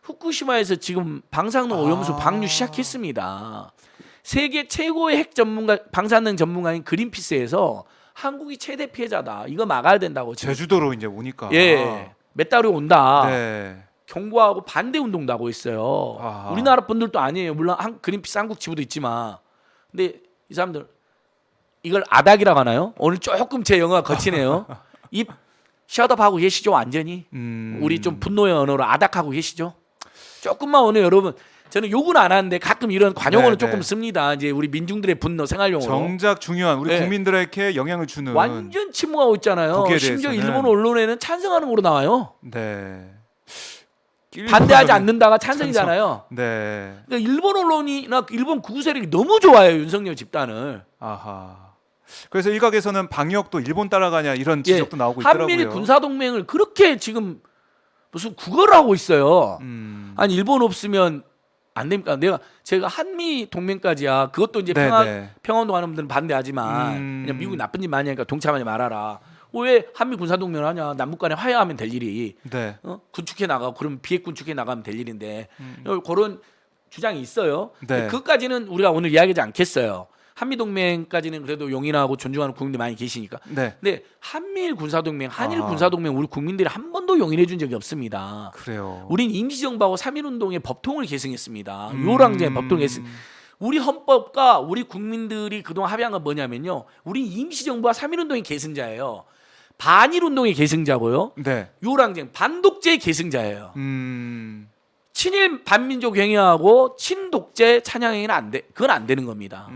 후쿠시마에서 지금 방사능 오염수 방류 시작했습니다. 세계 최고의 핵 전문가, 방사능 전문가인 그린피스에서 한국이 최대 피해자다. 이거 막아야 된다고. 지금. 제주도로 이제 오니까. 예, 몇 달이 온다. 네. 경고하고 반대 운동도 하고 있어요. 아하. 우리나라 분들도 아니에요. 물론 그린피스 한국 지부도 있지만, 근데 이 사람들 이걸 아닥이라고 하나요? 오늘 조금 제 영어가 거치네요. 입 셧업하고 계시죠, 완전히. 우리 좀 분노의 언어로 아닥하고 계시죠. 조금만 오늘 여러분, 저는 욕은 안 하는데 가끔 이런 관용어는 조금 씁니다. 이제 우리 민중들의 분노, 생활용어로. 정작 중요한 우리 네. 국민들에게 영향을 주는 완전 침묵하고 있잖아요. 거기에 심지어 대해서는. 일본 언론에는 찬성하는 거로 나와요. 네. 반대하지 않는다가 찬성이잖아요. 네. 그러니까 일본 언론이나 일본 구구 세력이 너무 좋아해요, 윤석열 집단을. 아하. 그래서 일각에서는 방역도 일본 따라가냐 이런 지적도 나오고 있더라고요. 한미일 군사 동맹을 그렇게 지금 무슨 국어를 하고 있어요. 아니 일본 없으면 안 됩니까? 제가 한미 동맹까지야. 그것도 이제 평화운동하는 분들은 반대하지만 그냥 미국이 나쁜 짓 많이 하니까 동참하지 말아라. 왜 한미 군사 동맹을 하냐? 남북 간에 화해하면 될 일이. 네. 군축해 나가고 그러면 비핵 군축해 나가면 될 일인데 그런 주장이 있어요. 네. 그것까지는 우리가 오늘 이야기하지 않겠어요. 한미 동맹까지는 그래도 용인하고 존중하는 국민들 많이 계시니까. 네. 근데 한미일 군사 동맹, 한일 군사 동맹 우리 국민들이 한 번도 용인해 준 적이 없습니다. 그래요. 우린 임시정부하고 3.1운동의 법통을 계승했습니다. 요랑제의 법통을 계승. 우리 헌법과 우리 국민들이 그동안 합의한 건 뭐냐면요. 우리 임시정부와 3.1운동의 계승자예요. 반일운동의 계승자고요. 네. 요랑쟁 반독재의 계승자예요. 친일 반민족 행위하고 친독재 찬양 행위는 안 돼. 그건 안 되는 겁니다.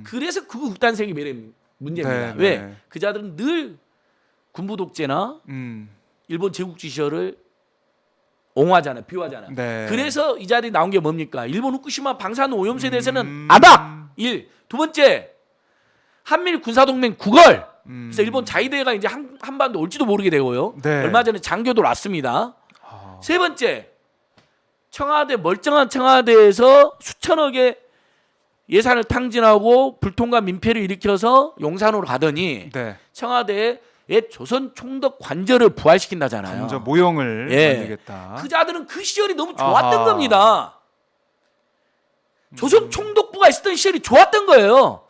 그래서 그 극단색이 매력 문제입니다. 네, 왜? 네. 그 자들은 늘 군부 독재나 일본 제국주의 시절을 옹호하잖아, 비호하잖아. 네. 그래서 이 자들이 나온 게 뭡니까? 일본 후쿠시마 방사능 오염수에 대해서는 아닥. 두 번째, 한미일 군사동맹 구걸. 그래서 일본 자위대가 이제 한반도 올지도 모르게 되고요. 네. 얼마 전에 장교도 왔습니다. 세 번째, 청와대 멀쩡한 청와대에서 수천억의 예산을 탕진하고 불통과 민폐를 일으켜서 용산으로 가더니 네. 청와대에 조선 총독 관저를 부활시킨다잖아요. 관저 모형을 만들겠다. 그 자들은 그 시절이 너무 좋았던 아하. 겁니다. 조선 총독부가 있었던 시절이 좋았던 거예요.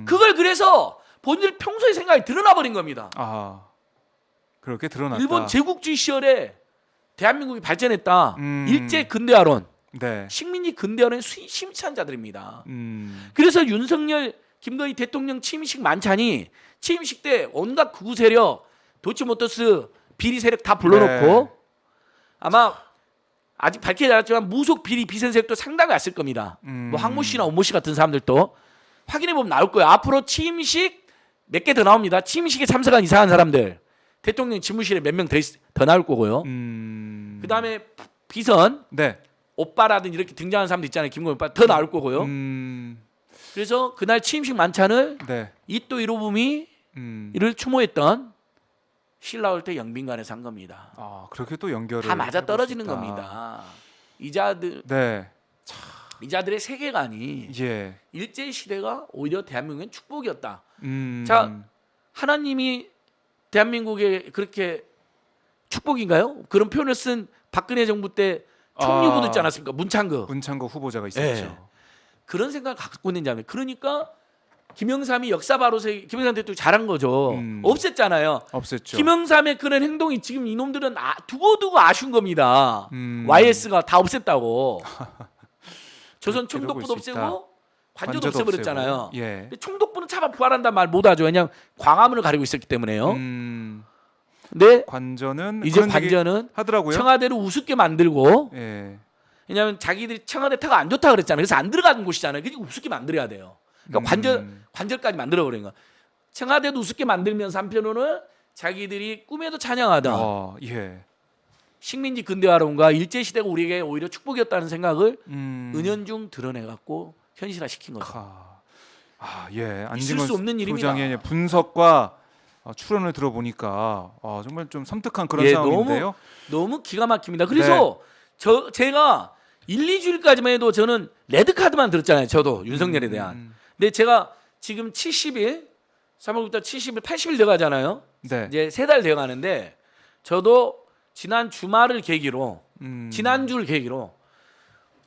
그걸 그래서 본인들 평소의 생각이 드러나 버린 겁니다. 아, 그렇게 드러났다. 일본 제국주의 시절에 대한민국이 발전했다. 일제 근대화론, 네. 식민지 근대화론에 심취한 자들입니다. 그래서 윤석열, 김건희 대통령 취임식 만찬이 취임식 때 온갖 극우 세력, 도이치모터스 비리 세력 다 불러놓고 아마 아직 밝히지 않았지만 무속 비리 비선 세력도 상당히 왔을 겁니다. 뭐 황모 씨나 온모 씨 같은 사람들도 확인해 보면 나올 거예요. 앞으로 취임식 몇 개 더 나옵니다. 취임식에 참석한 이상한 사람들 대통령 집무실에 몇 명 더 나올 거고요. 그 다음에 비선 네. 오빠라든지 이렇게 등장하는 사람들 있잖아요. 김건희 오빠 더 나올 거고요. 그래서 그날 취임식 만찬을 네. 이또 1호붐이 이를 추모했던 신라올 때 영빈관에서 한 겁니다. 아, 그렇게 또 연결을 다 맞아 떨어지는 해볼 수 있다. 겁니다. 이자들 네. 이자들의 세계관이 예. 일제 시대가 오히려 대한민국의 축복이었다. 자, 자, 하나님이 대한민국에 그렇게 축복인가요? 그런 표현을 쓴 박근혜 정부 때 총리부도 있지 않았습니까? 문창거 후보자가 있었죠. 네. 그런 생각을 갖고 있는 자면 그러니까 김영삼이 역사 바로세 김영삼 대통령이 잘한 거죠. 없앴잖아요. 없앴죠. 김영삼의 그런 행동이 지금 이놈들은 두고두고 아쉬운 겁니다. YS가 다 없앴다고. 조선 총독부도 이러고 있을 수 없애고 관저도 관저도 없애버렸잖아요. 없애고. 예. 근데 총독부는 차마 부활한단 말 못하죠. 왜냐하면 광화문을 가리고 있었기 때문에요. 근데 관저는 이제 그런 얘기 관저는 하더라고요. 청와대를 우습게 만들고 예. 왜냐하면 자기들이 청와대 타가 안 좋다 그랬잖아요. 그래서 안 들어가는 곳이잖아요. 그러니까 우습게 만들어야 돼요. 그러니까 관절까지 만들어 버린 거. 청와대도 우습게 만들면서 한편으로는 자기들이 꿈에도 찬양하던 예. 식민지 근대화론과 일제 시대가 우리에게 오히려 축복이었다는 생각을 은연중 드러내 갖고 현실화 시킨 거죠. 예. 있을 수 없는 일입니다. 부장의 분석과 추론을 들어보니까 정말 좀 섬뜩한 그런 상황인데요. 너무 기가 막힙니다. 그래서 제가 1, 2주일까지만 해도 저는 레드 카드만 들었잖아요. 저도 윤석열에 대한. 근데 제가 지금 70일, 3월부터 70일, 80일 돼가잖아요. 네. 이제 3달 돼가는데 저도 지난 주말을 계기로, 지난주를 계기로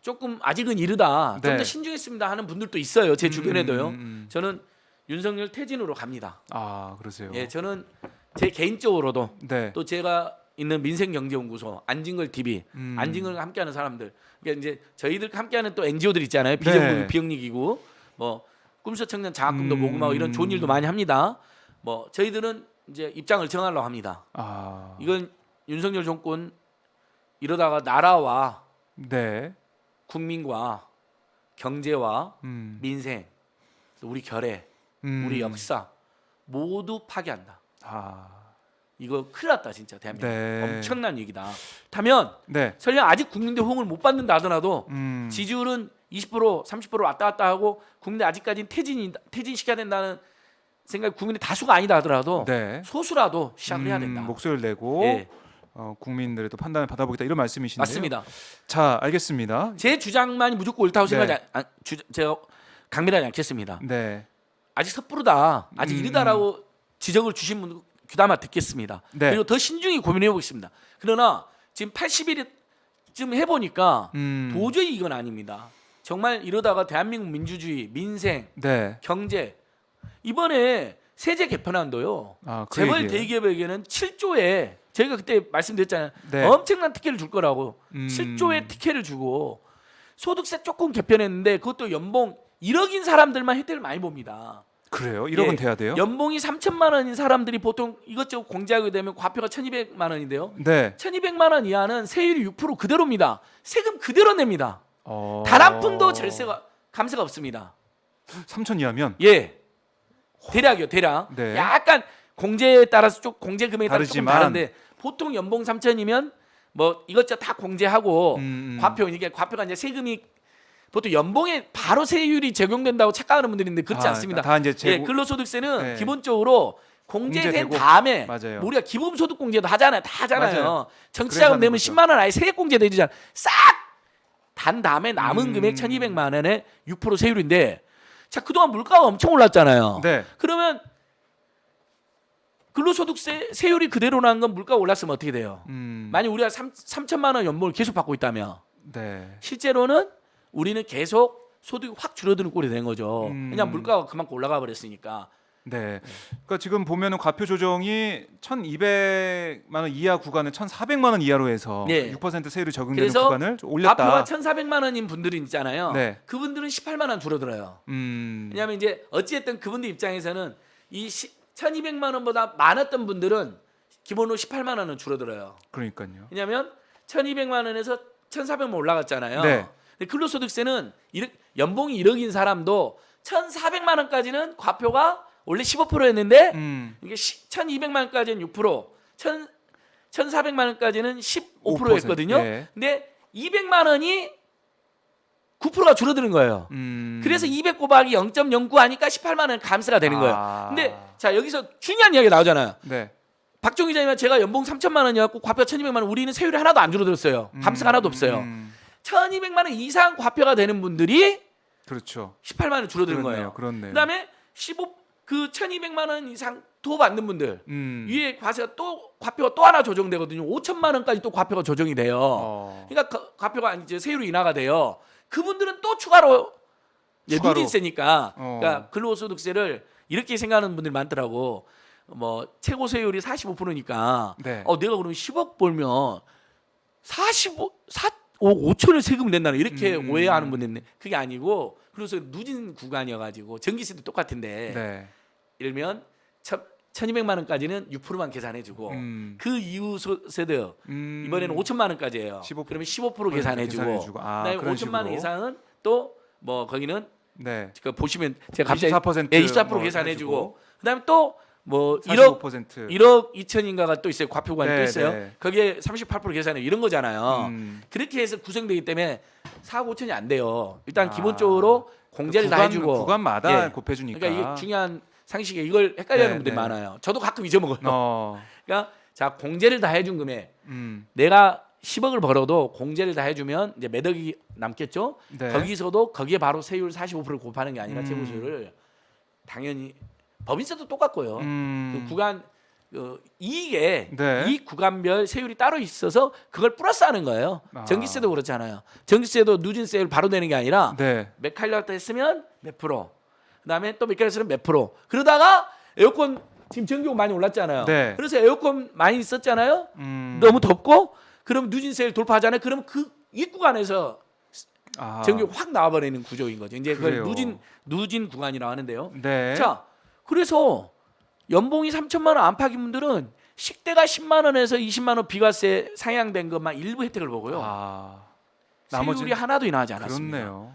조금 아직은 이르다. 좀 네. 더 신중했습니다 하는 분들도 있어요. 제 주변에도요. 저는 윤석열 퇴진으로 갑니다. 아 그러세요. 예, 저는 제 개인적으로도 네. 또 제가 있는 민생경제연구소, 안진걸 TV, 음. 안진걸과 함께하는 사람들, 그러니까 이제 저희들 함께하는 또 NGO들 있잖아요. 비정부 네. 비영리기구, 뭐 꿈속 청년 장학금도 음. 모금하고 이런 좋은 일도 많이 합니다. 뭐 저희들은 이제 입장을 정하려고 합니다. 아. 이건 윤석열 정권 이러다가 나라와 네. 국민과 경제와 음. 민생, 또 우리 결의, 우리 역사 모두 파괴한다. 아. 이거 큰일 났다 진짜 대한민국. 네. 엄청난 얘기다. 타면 네. 설령 아직 국민들 호응을 못 받는다 하더라도 음. 지지율은 20% 30% 왔다 갔다 하고 국민들 아직까지는 퇴진시켜야 된다는 생각이 국민의 다수가 아니다 하더라도 네. 소수라도 시작을 해야 된다. 목소리를 내고 예, 국민들의 또 판단을 받아보겠다 이런 말씀이신데요. 맞습니다. 자, 알겠습니다. 제 주장만이 무조건 옳다고 네. 생각하지 제가 강밀하지 않겠습니다. 네. 아직 섣부르다, 아직 이르다라고 지적을 주신 분 귀담아 듣겠습니다. 네. 그리고 더 신중히 고민해 보겠습니다. 그러나 지금 80일쯤 해보니까 도저히 이건 아닙니다. 정말 이러다가 대한민국 민주주의, 민생, 네. 경제 이번에 세제 개편안도요. 아, 그 재벌 얘기예요? 대기업에게는 7조에 저희가 그때 말씀드렸잖아요. 네. 엄청난 특혜를 줄 거라고 7조의 특혜를 주고 소득세 조금 개편했는데 그것도 연봉 1억인 사람들만 혜택을 많이 봅니다. 그래요? 1억은 예, 돼야 돼요? 연봉이 3천만 원인 사람들이 보통 이것저것 공제하게 되면 과표가 1,200만 원인데요. 네. 1,200만 원 이하는 세율이 6% 그대로입니다. 세금 그대로 냅니다. 어... 단 한 푼도 감세가 없습니다. 3천 이하면 예, 대략이요, 대략. 네. 약간 공제에 따라서 공제 금액에 따라 조금 다르지만. 다른데 보통 연봉 3천이면 뭐 이것저것 다 공제하고 과표 이게 과표가 이제 세금이 보통 연봉에 바로 세율이 적용된다고 착각하는 분들이 있는데 그렇지 않습니다. 다 이제 예, 근로소득세는 네. 기본적으로 공제된 공제되고. 다음에 맞아요. 뭐 우리가 기본소득 공제도 하잖아요. 다 하잖아요. 맞아요. 정치자금 그래서 내면 하는 거죠. 10만 원 아예 세액 공제 되잖아. 싹 단 다음에 남은 금액 1,200만 원에 6% 세율인데 자 그동안 물가가 엄청 올랐잖아요. 네. 그러면 근로소득세 세율이 그대로라는 건 물가가 올랐으면 어떻게 돼요? 만약 우리가 3천만 원 연봉을 계속 받고 있다면 네. 실제로는 우리는 계속 소득이 확 줄어드는 꼴이 된 거죠. 왜냐하면 물가가 그만큼 올라가 버렸으니까. 네. 그러니까 지금 보면은 과표 조정이 1,200만 원 이하 구간을 1,400만 원 이하로 해서 네. 6% 세율이 적용되는 그래서 구간을 좀 올렸다. 과표가 1,400만 원인 분들이 있잖아요. 네. 그분들은 18만 원 줄어들어요. 왜냐하면 이제 어찌됐든 그분들 입장에서는 이 1,200만 원보다 많았던 분들은 기본으로 18만 원은 줄어들어요. 그러니까요. 왜냐하면 1,200만 원에서 1,400만 올라갔잖아요. 네. 근데 근로소득세는 연봉이 1억인 사람도 1,400만 원까지는 과표가 원래 15%였는데 이게 1,200만 원까지는 6%, 1,400만 원까지는 15%였거든요. 네. 근데 200만 원이 9%가 줄어드는 거예요. 그래서 200 곱하기 0.09 하니까 18만 원 감세가 되는 거예요. 근데 자 여기서 중요한 이야기 나오잖아요. 네. 박정 기자님은 제가 연봉 3천만 원이었고 과표가 1,200만 원 우리는 세율이 하나도 안 줄어들었어요. 감세가 하나도 없어요. 1,200만 원 이상 과표가 되는 분들이 그렇죠. 18만 원 줄어드는 거예요. 그렇네요. 그다음에 1,200만 원 이상 더 받는 분들 위에 과세가 또 과표가 또 하나 조정되거든요. 5천만 원까지 또 과표가 조정이 돼요. 그러니까 과표가 이제 세율이 인하가 돼요. 그분들은 또 추가로 누진세니까 그러니까 근로소득세를 이렇게 생각하는 분들이 많더라고. 뭐 최고 세율이 45%니까 네. 내가 그러면 10억 벌면 5천을 세금 낸다는 이렇게 오해하는 분이 있는데 그게 아니고 그래서 누진 구간이어가지고 전기세도 똑같은데 네. 일면 1,200만 원까지는 6%만 계산해주고 그 이후 세대 이번에는 5천만 원까지예요. 15%. 그러면 15% 계산해주고 그다음에 그런 5천만 원 식으로. 이상은 또 뭐 거기는 네. 그 보시면 제가 갑자기 24% 24% 뭐 계산해주고 해주고. 그다음에 또 뭐 45%. 1억 2천인가가 또 있어요. 과표관이 네, 또 있어요. 네. 거기에 38% 계산해 이런 거잖아요. 그렇게 해서 구성되기 때문에 4억 5천이 안 돼요. 일단 기본적으로 공제를 다 해주고 구간마다 예. 곱해주니까. 그러니까 이게 중요한 상식에 이걸 헷갈려하는 네, 분들이 네. 많아요. 저도 가끔 잊어먹어요. 그러니까 자 공제를 다 해준 금액 내가 10억을 벌어도 공제를 다 해주면 이제 몇 억이 남겠죠. 네. 거기서도 거기에 바로 세율 45%를 곱하는 게 아니라 최고세율을 당연히 법인세도 똑같고요. 그 구간 이익에 네. 이익 구간별 세율이 따로 있어서 그걸 플러스하는 거예요. 아. 전기세도 그렇잖아요. 전기세도 누진세율 바로 내는 게 아니라 네. 몇 킬로와트 했으면 몇 프로, 그다음에 또 몇 킬로와트 했으면 몇 프로. 그러다가 에어컨 지금 전기료 많이 올랐잖아요. 네. 그래서 에어컨 많이 썼잖아요. 너무 덥고 그럼 누진세율 돌파하잖아요. 그러면 그 이익 구간에서 아. 전기 확 나와버리는 구조인 거죠. 이제 그걸 그래요. 누진 구간이라고 하는데요. 네. 자, 그래서 연봉이 3천만 원 안팎인 분들은 식대가 10만 원에서 20만 원 비과세 상향된 것만 일부 혜택을 보고요. 아. 세율이 나머지는 하나도 인하하지 않았습니다. 그렇네요.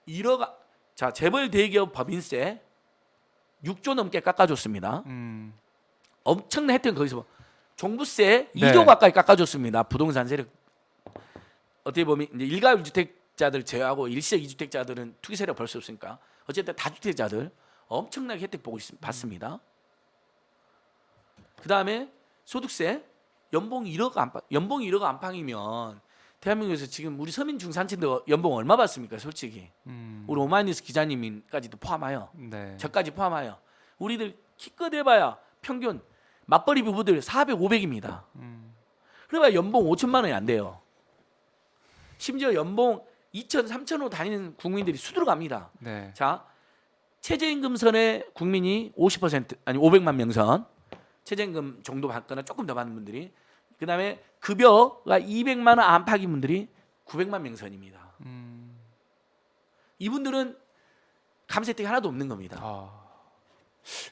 1억 자 재벌 대기업 법인세 6조 넘게 깎아줬습니다. 엄청난 혜택은 거기서 종부세 네. 2조 가까이 깎아줬습니다. 부동산 세력 어떻게 보면 이제 일가 1주택자들 제외하고 일시적 2주택자들은 투기 세력 벌 수 없으니까 어쨌든 다주택자들 엄청나게 혜택 받습니다. 그 다음에 소득세 연봉 1억 안팎이면 대한민국에서 지금 우리 서민 중산층들 연봉 얼마 받습니까? 솔직히 우리 오마이뉴스 기자님까지도 포함하여 네. 저까지 포함하여 우리들 키껏 해봐야 평균 맞벌이 부부들 400, 500입니다. 그래봐야 연봉 5천만 원이 안 돼요. 심지어 연봉 2천, 3천으로 다니는 국민들이 수두룩 갑니다. 네. 자, 최저임금선의 국민이 50% 아니 500만 명선 최저임금 정도 받거나 조금 더 받는 분들이 그 다음에 급여가 200만 원 안팎인 분들이 900만 명선입니다. 이분들은 감세 혜택이 하나도 없는 겁니다. 아.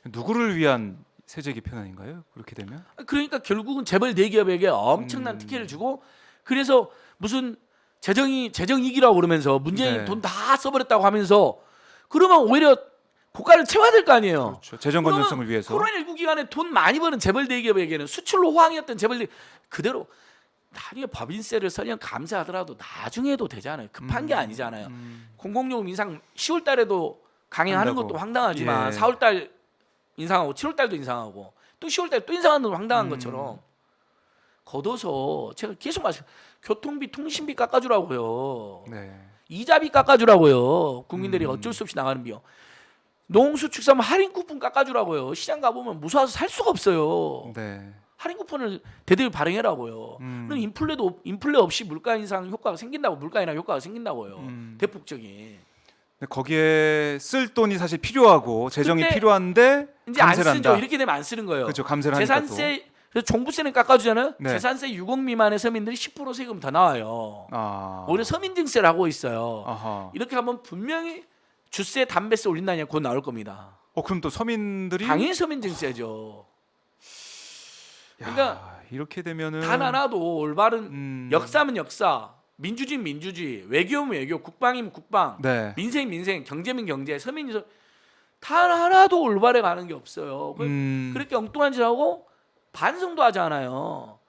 누구를 위한 세제 개편안인가요? 그렇게 되면? 그러니까 결국은 재벌 대기업에게 엄청난 특혜를 주고 그래서 무슨 재정이익이라고 그러면서 문재인 네. 돈 다 써버렸다고 하면서 그러면 오히려 고가를 채워야 될 거 아니에요. 그렇죠. 재정 건전성을 위해서. 코로나19 기간에 돈 많이 버는 재벌 대기업에게는 수출로 호황이었던 재벌 대기업 그대로 나중에 법인세를 설령 감세하더라도 나중에 해도 되잖아요. 급한 게 아니잖아요. 공공요금 인상 10월 달에도 강행하는 한다고. 것도 황당하지만 예. 4월 달 인상하고 7월 달도 인상하고 또 10월 달에 또 인상하는 건 황당한 것처럼 걷어서 제가 계속 교통비 통신비 깎아주라고요. 네. 이자비 깎아주라고요. 국민들이 어쩔 수 없이 나가는 비용. 농수축산물 할인 쿠폰 깎아주라고요. 시장 가보면 무서워서 살 수가 없어요. 네. 할인 쿠폰을 대대로 발행해라고요. 그럼 인플레 없이 물가 인상 효과가 생긴다고 물가 인하 효과가 생긴다고요. 대폭적인. 근데 거기에 쓸 돈이 사실 필요하고 재정이 근데 필요한데 이제 안 감세를 쓰죠. 한다. 이렇게 되면 안 쓰는 거예요. 그렇죠. 감세를 하니까 재산세 그래서 종부세는 깎아주잖아요. 네. 재산세 6억 미만의 서민들이 10% 세금 더 나와요. 아. 오히려 서민증세를 하고 있어요. 아하. 이렇게 하면 분명히 주세, 담배세 올린다냐 곧 나올 겁니다. 그럼 또 서민들이 당연히 서민증세죠. 그러니까 야, 이렇게 되면은 단 하나도 올바른 역사면 역사, 민주주의 민주주의, 외교면 외교, 국방이면 국방, 네. 민생 민생, 경제면 경제, 서민이 단 하나도 올바르게 가는 게 없어요. 그렇게 엉뚱한 짓 하고 반성도 하지 않아요.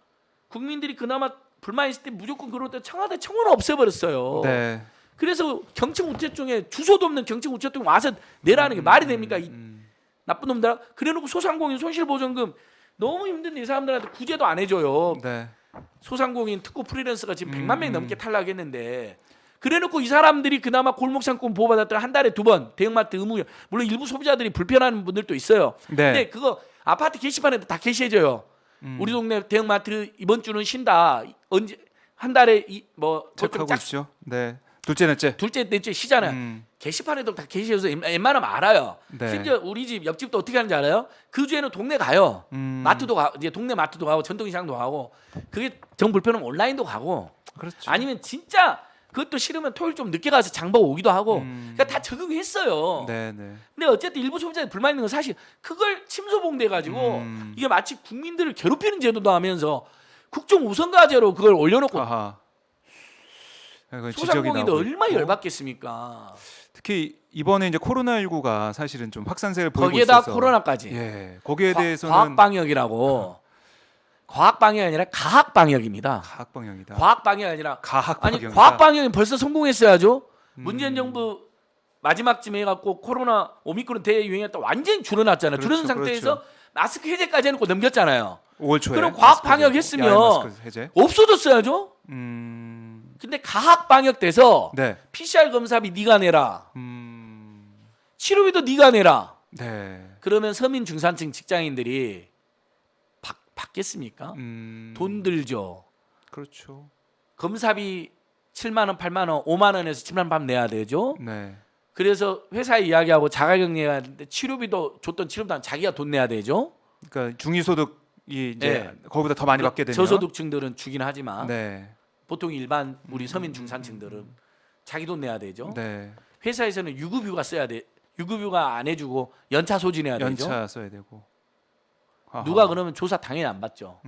국민들이 그나마 불만 있을 때 무조건 그럴 때 청와대 청원을 없애버렸어요. 네. 그래서 경청 우체통에 주소도 없는 경청 우체통 와서 내라는 게 말이 됩니까? 이 나쁜 놈들. 그래놓고 소상공인 손실보전금 너무 힘든데 이 사람들한테 구제도 안 해줘요. 네. 소상공인 특고 프리랜서가 지금 100만 명이 넘게 탈락했는데 그래놓고 이 사람들이 그나마 골목상권 보호받았더니 한 달에 2번 대형마트 의무 물론 일부 소비자들이 불편한 분들도 있어요. 네. 근데 그거 아파트 게시판에도 다 게시해줘요. 우리 동네 대형마트 이번 주는 쉰다. 언제 한 달에 뭐 체크하고 있죠. 네. 둘째 넷째. 둘째 넷째 쉬잖아요. 게시판에도 다 게시해서 웬만하면 알아요. 네. 심지어 우리 집 옆집도 어떻게 하는지 알아요? 그 주에는 동네 가요. 마트도 가 이제 동네 마트도 가고 전통시장도 가고 그게 정 불편하면 온라인도 가고 그렇죠. 아니면 진짜 그것도 싫으면 토요일 좀 늦게 가서 장 보고 오기도 하고 그러니까 다 적응했어요. 네, 네. 근데 어쨌든 일부 소비자들 불만 있는 건 사실 그걸 침소봉돼 가지고 이게 마치 국민들을 괴롭히는 제도도 하면서 국정 우선과제로 그걸 올려놓고 아하. 지적이 소상공인도 나오고 얼마나 있고. 열받겠습니까? 특히 이번에 이제 코로나19가 사실은 좀 확산세를 보이고 거기에다 있어서 코로나까지. 예. 거기에 대해서는 과학 방역이라고. 과학 방역이 아니라 가학 방역입니다. 가학 방향이다. 과학 방역이 아니라 가학 아니 방향이다. 과학 방역이 벌써 성공했어야죠. 문재인 정부 마지막쯤에 해갖고 코로나 오미크론 대유행했다 완전히 줄어났잖아요. 그렇죠, 줄어든 상태에서 마스크 해제까지 해놓고 넘겼잖아요. 5월 초에 그럼 과학 마스크 방역 해제. 했으면 야외 마스크 해제. 없어졌어야죠. 근데 가학 방역 돼서 네. PCR 검사비 네가 내라. 치료비도 네가 내라. 네. 그러면 서민 중산층 직장인들이 받겠습니까? 돈 들죠. 그렇죠. 검사비 7만 원, 8만 원, 5만 원에서 7만 원 내야 되죠. 네. 그래서 회사에 이야기하고 자가격리해야 하는데 치료비도 줬던 치료비도 자기가 돈 내야 되죠. 그러니까 중위소득이 이제 네. 거기보다 더 많이 받게 되면 저소득층들은 주긴 하지만 네. 보통 일반 우리 서민 중산층들은 자기 돈 내야 되죠. 네. 회사에서는 유급휴가 써야 돼. 유급휴가 안 해주고 연차 소진해야 되죠. 연차 써야 되고. 아하. 누가 그러면 조사 당연히 안 받죠.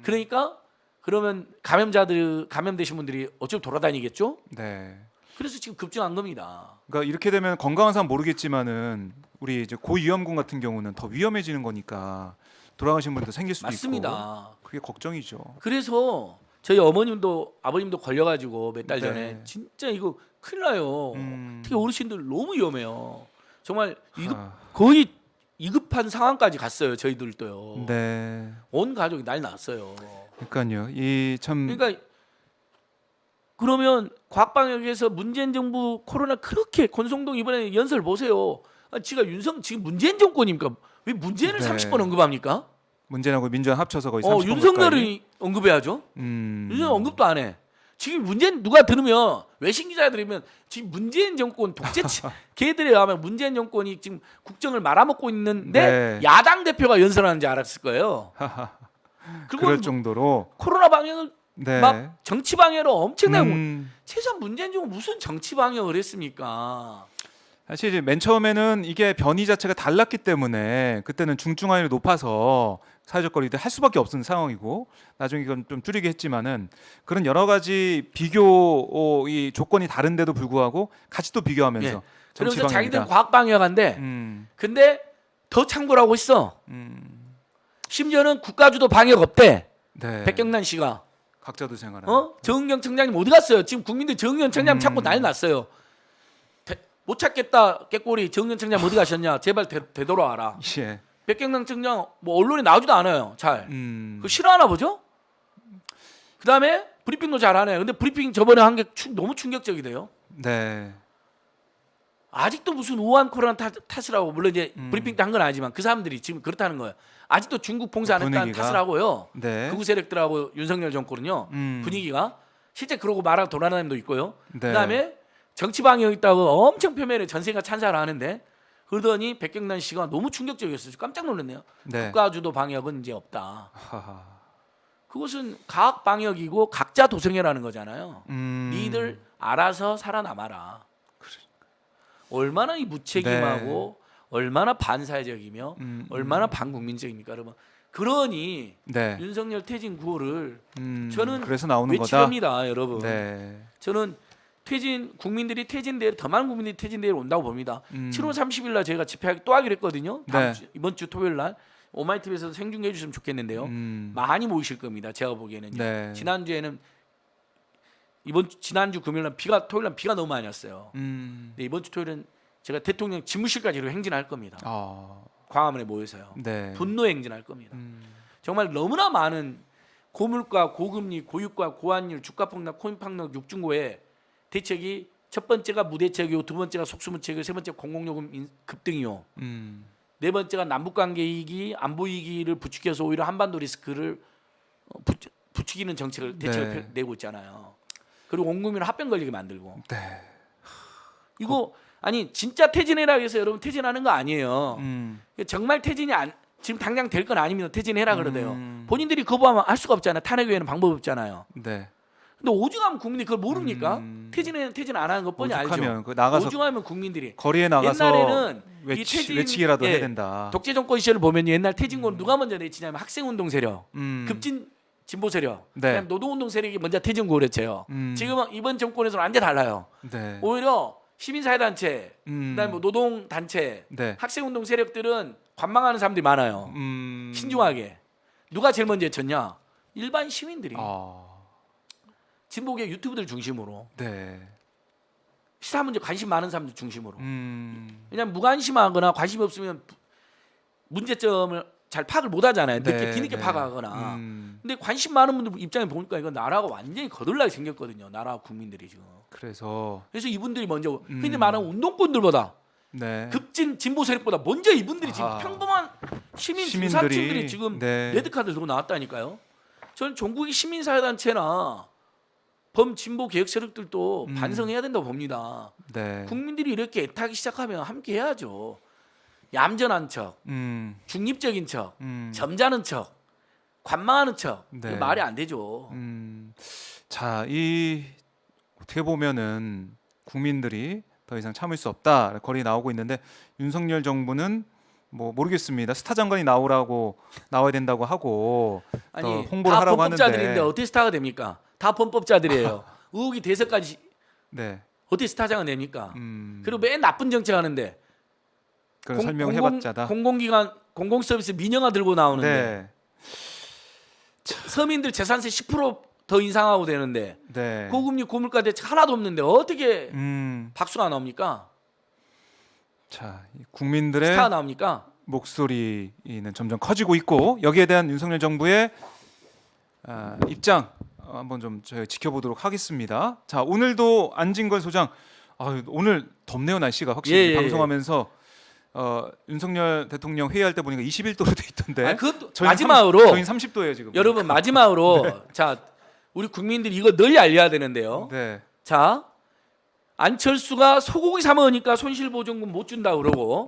그러니까 그러면 감염되신 분들이 어차피 돌아다니겠죠. 네. 그래서 지금 급증한 겁니다. 그러니까 이렇게 되면 건강한 사람 모르겠지만은 우리 이제 고위험군 같은 경우는 더 위험해지는 거니까 돌아가신 분도 생길 수도 맞습니다. 있고. 그게 걱정이죠. 그래서 저희 어머님도 아버님도 걸려가지고 몇 달 전에 네. 진짜 이거 큰일 나요. 특히 어르신들 너무 위험해요. 정말 거의 위급한 상황까지 갔어요. 저희들도요. 네. 온 가족이 난리 났어요. 그러니까요. 이 참 그러니까 그러면 과학방역에서 문재인 정부 코로나 그렇게 권성동 이번에 연설 보세요. 지가 지금 문재인 정권입니까? 왜 문재인을 네. 30번 언급합니까? 문재인하고 민주당 합쳐서 거의 30번 윤석열이 언급해야죠. 윤석열 언급도 안 해. 지금 문재인 누가 들으면 외신 기자 들으면 지금 문재인 정권 독재 걔들에 하면 문재인 정권이 지금 국정을 말아먹고 있는데 네. 야당 대표가 연설하는지 알았을 거예요. 그리고 그럴 정도로 코로나 방역을 네. 막 정치 방해로 엄청나게 최소한 문재인 정권 무슨 정치 방역을 했습니까? 사실 이제 맨 처음에는 이게 변이 자체가 달랐기 때문에 그때는 중증 확률이 높아서 사회적 거리를 할 수밖에 없는 상황이고 나중에 이건 좀 줄이게 했지만은 그런 여러 가지 비교 이 조건이 다른데도 불구하고 같이 또 비교하면서 예. 정치 그러면서 방향이다. 자기들은 과학 방역한데 근데 더 참고를 하고 있어. 심지어는 국가주도 방역 없대. 네. 백경란 씨가 각자도 생활하는. 정은경 청장님 어디 갔어요? 지금 국민들 정은경 청장님 찾고 난리 났어요. 못 찾겠다 깨꼬리 정은경 청장님 어디 가셨냐? 제발 되돌아와라. 예. 백경란 청장 뭐 언론에 나오지도 않아요. 잘. 그거 싫어하나 보죠? 그다음에 브리핑도 잘하네. 근데 브리핑 저번에 한 게 너무 충격적이대요. 네. 아직도 무슨 우한 코로나 탓을 하고 물론 이제 브리핑 때 한 건 아니지만 그 사람들이 지금 그렇다는 거예요. 아직도 중국 봉쇄 안 했다는 분위기가? 탓을 하고요. 네. 극우 세력들하고 윤석열 정권은요. 분위기가 실제 그러고 말하고 돌아다니는 사람도 있고요. 네. 그다음에 정치 방역 있다고 엄청 표면에 전세가 찬사를 하는데 그러더니 백경란 씨가 너무 충격적이었어요. 깜짝 놀랐네요. 네. 국가주도 방역은 이제 없다. 하하. 그것은 과학 방역이고 각자 도생해라는 거잖아요. 니들 알아서 살아남아라. 얼마나 이 무책임하고 얼마나 반사회적이며 얼마나 반국민적입니까, 여러분? 그러니 네. 윤석열 퇴진 구호를 저는 그래서 나오는 거다. 외치렵니다, 여러분. 네. 저는 국민들이 퇴진대회 더 많은 국민들이 퇴진대회에 온다고 봅니다. 7월 30일 날 저희가 집회하기 또 하기로 했거든요. 네. 이번 주 토요일 날 오마이TV에서도 생중계해 주시면 좋겠는데요. 많이 모이실 겁니다. 제가 보기에는 네. 지난주에는 지난주 금요일 날 토요일 날 비가 너무 많이 왔어요. 근데 이번 주 토요일은 제가 대통령 집무실까지 행진할 겁니다. 광화문에 모여서요. 네. 분노 행진할 겁니다. 정말 너무나 많은 고물가, 고금리, 고유가, 고환율, 주가 폭락, 코인 폭락, 육중고의 대책이 첫 번째가 무대책이고 두 번째가 속수무책이고 세 번째 공공요금 급등이요. 네 번째가 남북관계 위기, 안보 위기를 부추겨서 오히려 한반도 리스크를 부추기는 대책을 네. 내고 있잖아요. 그리고 온 국민을 합병 걸리게 만들고. 네. 이거 아니 진짜 퇴진해라 해서 여러분 퇴진하는 거 아니에요. 정말 퇴진이 지금 당장 될 건 아닙니다. 퇴진해라 그러대요. 본인들이 거부하면 할 수가 없잖아요. 탄핵 외에는 방법이 없잖아요. 네. 근데 오죽하면 국민들이 그걸 모릅니까? 퇴진 안 하는 것 뻔히 알죠. 나가서 오죽하면 국민들이 거리에 나가서 옛날에는 이 외치기라도 해야 된다. 독재 정권 시절을 보면 옛날 퇴진권 누가 먼저 내치냐면 학생운동 세력, 급진 진보 세력, 네. 그냥 노동운동 세력이 먼저 퇴진구를 외쳐요. 지금은 이번 정권에서는 완전 달라요. 네. 오히려 시민사회단체, 그다음에 뭐 노동단체, 네. 학생운동 세력들은 관망하는 사람들이 많아요. 신중하게. 누가 제일 먼저 외쳤냐? 일반 시민들이. 진보계 유튜브들 중심으로. 네. 시사 문제 관심 많은 사람들 중심으로. 왜냐하면 무관심하거나 관심이 없으면 문제점을 잘 파악을 못 하잖아요. 네, 뒤늦게 네. 파악하거나. 근데 관심 많은 분들 입장에 보니까 이건 나라가 완전히 거들나게 생겼거든요. 나라 국민들이 지금. 그래서 이분들이 먼저 흔히 말하는 운동권들보다 네. 급진 진보 세력보다 먼저 이분들이 지금 아하. 평범한 시민 시민들이, 중산층들이 지금 네. 레드카드 들고 나왔다니까요. 저는 전국의 시민사회단체나 범진보 개혁 세력들도 반성해야 된다고 봅니다. 네. 국민들이 이렇게 애타기 시작하면 함께 해야죠. 얌전한 척, 중립적인 척, 점잖은 척, 관망하는 척, 네. 이거 말이 안 되죠. 자, 이 어떻게 보면은 국민들이 더 이상 참을 수 없다 거리 나오고 있는데 윤석열 정부는 뭐 모르겠습니다. 스타 장관이 나와야 된다고 하고 아니 홍보를 다 하라고 범법자들인데 하는데 어떻게 스타가 됩니까? 다 범법자들이에요. 의혹이 돼서까지 네. 어떻게 스타장은 됩니까? 음, 그리고 맨 나쁜 정책하는데 그런 설명해봤자다. 공공기관 공공서비스 민영화 들고 나오는데 네. 서민들 재산세 10%더 인상하고 되는데 네. 고금리 고물가 대책 하나도 없는데 어떻게 박수가 나옵니까? 자, 이 국민들의 스타가 나옵니까? 목소리는 점점 커지고 있고 여기에 대한 윤석열 정부의 입장 한번 좀 저희 지켜보도록 하겠습니다. 자, 오늘도 안진걸 소장 오늘 덥네요. 날씨가 확실히 예. 방송하면서 윤석열 대통령 회의할 때 보니까 21도로 돼 있던데. 아니, 그것도 저희는 마지막으로 저희는 30도예요 지금. 여러분 마지막으로 자 우리 국민들이 이거 널리 알려야 되는데요. 네. 자 안철수가 소고기 사 먹으니까 손실보전금 못 준다 그러고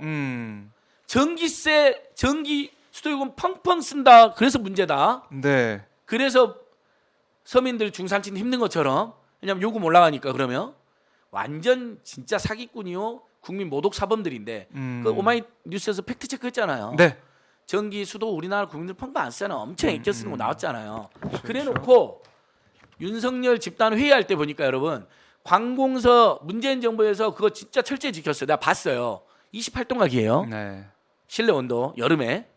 전기세 전기 수도요금 펑펑 쓴다 그래서 문제다. 네. 그래서 서민들 중산층 힘든 것처럼 왜냐하면 요금 올라가니까 그러면 완전 진짜 사기꾼이요 국민 모독 사범들인데 그 오마이뉴스에서 팩트 체크했잖아요. 네. 전기 수도 우리나라 국민들 펑펑 안 쓰는 엄청 아껴 쓰는 거 나왔잖아요. 그렇죠. 그래놓고 윤석열 집단 회의할 때 보니까 여러분 관공서 문재인 정부에서 그거 진짜 철저히 지켰어요. 내가 봤어요. 28도각이에요. 네. 실내 온도 여름에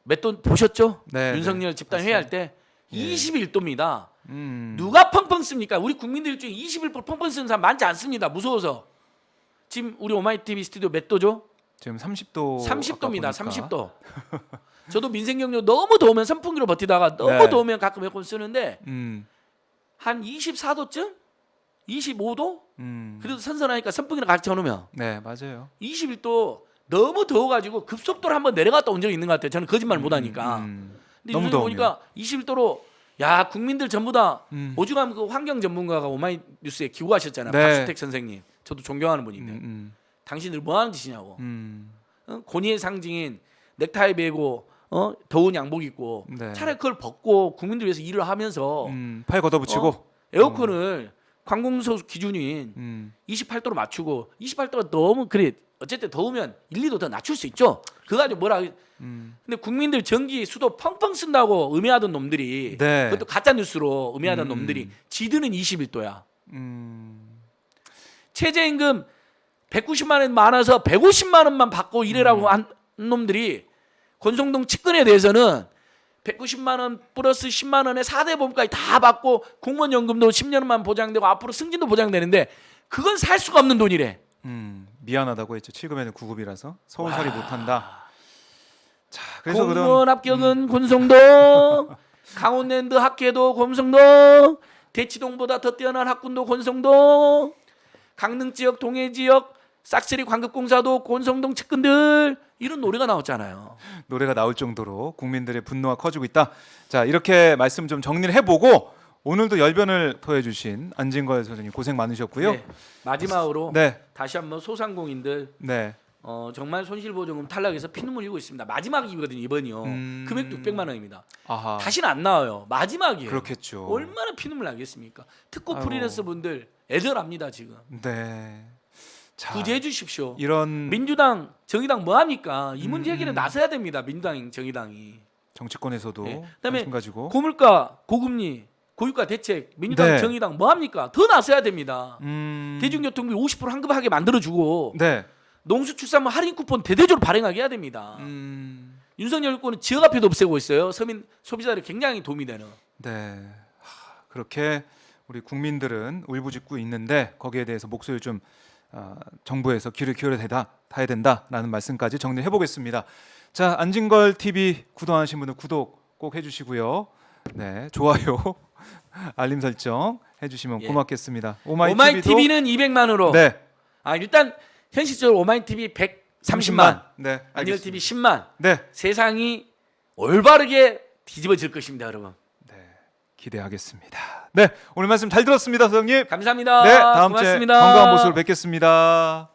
몇 도 보셨죠? 네, 윤석열 네. 집단 회의할 때 예. 21도입니다. 음. 누가 펑펑 씁니까? 우리 국민들 중에 21% 펑펑 쓰는 사람 많지 않습니다. 무서워서. 지금 우리 오마이TV 스튜디오 몇 도죠? 지금 30도. 30도입니다. 30도. 저도 민생경로 너무 더우면 선풍기로 버티다가 너무 네. 더우면 가끔 에어컨 쓰는데 음. 한 24도쯤? 25도? 음. 그래도 선선하니까 선풍기를 같이 켜놓으면 네, 맞아요. 21도 너무 더워가지고 급속도로 한번 내려갔다 온 적이 있는 것 같아요. 저는 거짓말 못하니까. 근데 너무 요즘 더우면. 보니까 21도로 야 국민들 전부 다 음. 오죽하면 그 환경 전문가가 오마이뉴스에 기고하셨잖아요. 네. 박수택 선생님. 저도 존경하는 분인데 당신들 뭐 하는 짓이냐고. 권위의 상징인 넥타이 매고 더운 양복 입고 네. 차라리 그걸 벗고 국민들 위해서 일을 하면서 팔 걷어붙이고. 에어컨을 관공서 기준인 28도로 맞추고 28도가 너무 그래 어쨌든 더우면 1, 2도 더 낮출 수 있죠. 그거 가지고 뭐라 근데 국민들 전기 수도 펑펑 쓴다고 음해하던 놈들이 네. 그것도 가짜 뉴스로 음해하던 놈들이 지드는 21도야. 최저임금 190만 원 많아서 150만 원만 받고 일해라고 한 놈들이 권성동 측근에 대해서는 190만 원 플러스 10만 원에 4대 보험까지 다 받고 공무원 연금도 10년만 보장되고 앞으로 승진도 보장되는데 그건 살 수가 없는 돈이래. 미안하다고 했죠. 7급에는 9급이라서 서울살이 못한다. 자, 그래서 공무원 합격은 권성동, 강원랜드 학회도 권성동, 대치동보다 더 뛰어난 학군도 권성동, 강릉 지역, 동해 지역 싹쓸이 관급공사도 권성동 측근들 이런 노래가 나왔잖아요. 노래가 나올 정도로 국민들의 분노가 커지고 있다. 자, 이렇게 말씀 좀 정리를 해보고 오늘도 열변을 토해주신 안진걸 소장님 고생 많으셨고요. 네, 마지막으로 네, 다시 한번 소상공인들 네, 정말 손실보조금 탈락해서 피눈물 흘리고 있습니다. 마지막이거든요 이번이요. 금액도 600만 원입니다. 아하, 다시는 안 나와요. 마지막이에요. 그렇겠죠. 얼마나 피눈물 나겠습니까? 특고 아유. 프리랜서 분들 애절합니다 지금. 네, 자, 구제해 주십시오. 이런 민주당, 정의당 뭐 합니까? 이 문제 해결에 나서야 됩니다. 민주당, 정의당이. 정치권에서도 네. 그다음에 관심 가지고 고물가, 고금리, 고유가 대책, 민주당, 네. 정의당 뭐 합니까? 더 나서야 됩니다. 음, 대중교통비 50% 환급하게 만들어주고 네, 농수축산물 할인 쿠폰 대대적으로 발행하게 해야 됩니다. 윤석열 정권은 지역 화폐도 없애고 있어요. 서민 소비자들 굉장히 도움이 되는. 네. 그렇게 우리 국민들은 울부짖고 있는데 거기에 대해서 목소리를 좀 정부에서 귀를 기울여 다야 된다라는 말씀까지 정리해 보겠습니다. 자, 안진걸 TV 구독 안 하신 분들 구독 꼭 해주시고요. 네, 좋아요, 알림 설정 해주시면 예. 고맙겠습니다. 오마이TV는 200만으로. 네, 일단 현실적으로 오마이TV 30만. 네, 안열 알겠습니다. TV 10만. 네, 세상이 올바르게 뒤집어질 것입니다, 여러분. 기대하겠습니다. 네, 오늘 말씀 잘 들었습니다, 소장님. 감사합니다. 네, 다음 주에 고맙습니다. 건강한 모습으로 뵙겠습니다.